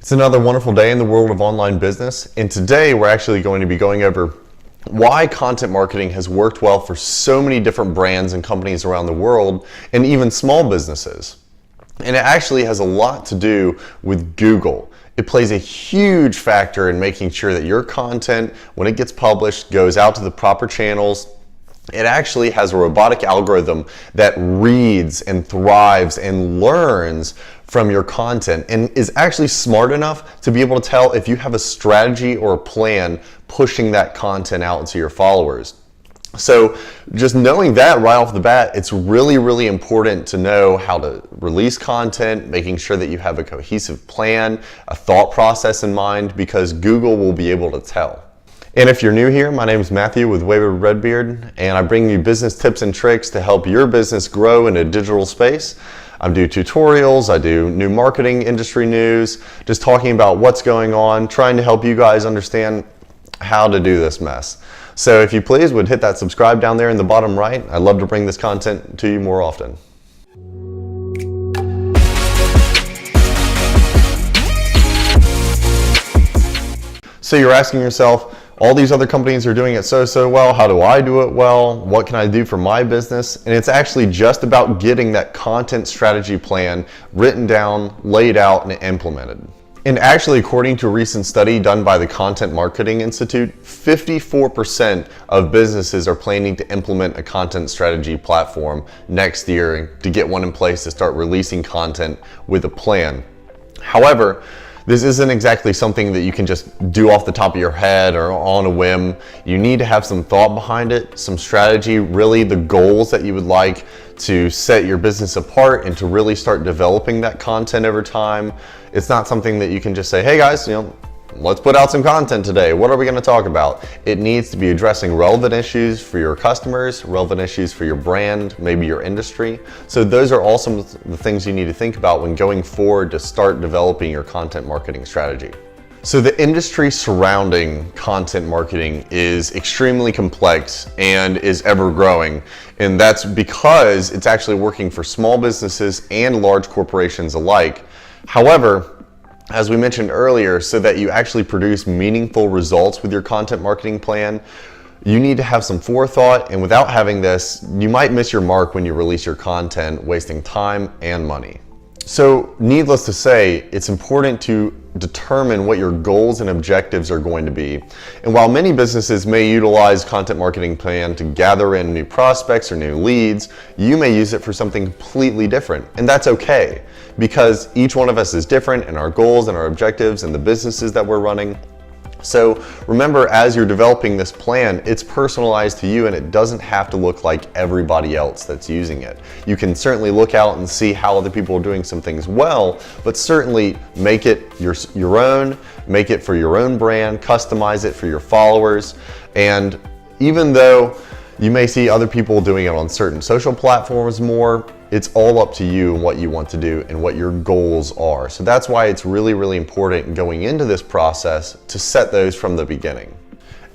It's another wonderful day in the world of online business, and today we're actually going to be going over why content marketing has worked well for so many different brands and companies around the world, and even small businesses. And it actually has a lot to do with Google. It plays a huge factor in making sure that your content, when it gets published, goes out to the proper channels. It actually has a robotic algorithm that reads and thrives and learns from your content and is actually smart enough to be able to tell if you have a strategy or a plan pushing that content out to your followers. So just knowing that right off the bat, it's really important to know how to release content, making sure that you have a cohesive plan, a thought process in mind, because Google will be able to tell. And if you're new here, my name is Matthew with Wayward Redbeard, and I bring you business tips and tricks to help your business grow in a digital space. I do tutorials, I do new marketing industry news, just talking about what's going on, trying to help you guys understand how to do this mess. So if you please would hit that subscribe down there in the bottom right. I'd love to bring this content to you more often. So you're asking yourself, all these other companies are doing it so well, how do I do it well? What can I do for my business? And it's actually just about getting that content strategy plan written down, laid out, and implemented. And actually, according to a recent study done by the Content Marketing Institute, 54% of businesses are planning to implement a content strategy platform next year to get one in place to start releasing content with a plan. However, this isn't exactly something that you can just do off the top of your head or on a whim. You need to have some thought behind it, some strategy, really the goals that you would like to set your business apart and to really start developing that content over time. It's not something that you can just say, hey guys, let's put out some content today. What are we going to talk about? It needs to be addressing relevant issues for your customers, relevant issues for your brand, maybe your industry. So those are all some of the things you need to think about when going forward to start developing your content marketing strategy. So the industry surrounding content marketing is extremely complex and is ever growing. And that's because it's actually working for small businesses and large corporations alike. However, as we mentioned earlier, so that you actually produce meaningful results with your content marketing plan, you need to have some forethought, and without having this, you might miss your mark when you release your content, wasting time and money. So needless to say, it's important to determine what your goals and objectives are going to be. And while many businesses may utilize content marketing plan to gather in new prospects or new leads, you may use it for something completely different. And that's okay, because each one of us is different in our goals and our objectives and the businesses that we're running. So remember, as you're developing this plan, it's personalized to you and it doesn't have to look like everybody else that's using it. You can certainly look out and see how other people are doing some things well, but certainly make it your own, make it for your own brand, customize it for your followers. And even though you may see other people doing it on certain social platforms more, it's all up to you and what you want to do and what your goals are. So that's why it's really important going into this process to set those from the beginning.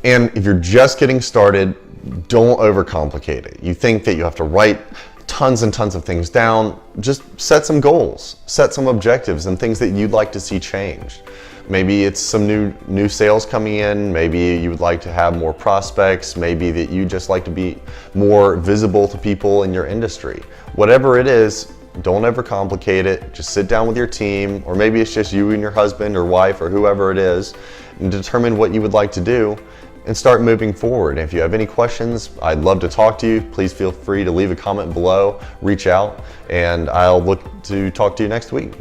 And if you're just getting started, don't overcomplicate it. You think that you have to write tons and tons of things down. Just set some goals, set some objectives and things that you'd like to see changed. Maybe it's some new sales coming in, maybe you would like to have more prospects, maybe that you just like to be more visible to people in your industry. Whatever it is, don't overcomplicate it. Just sit down with your team, or maybe it's just you and your husband or wife or whoever it is, and determine what you would like to do and start moving forward. And if you have any questions, I'd love to talk to you. Please feel free to leave a comment below, reach out, and I'll look to talk to you next week.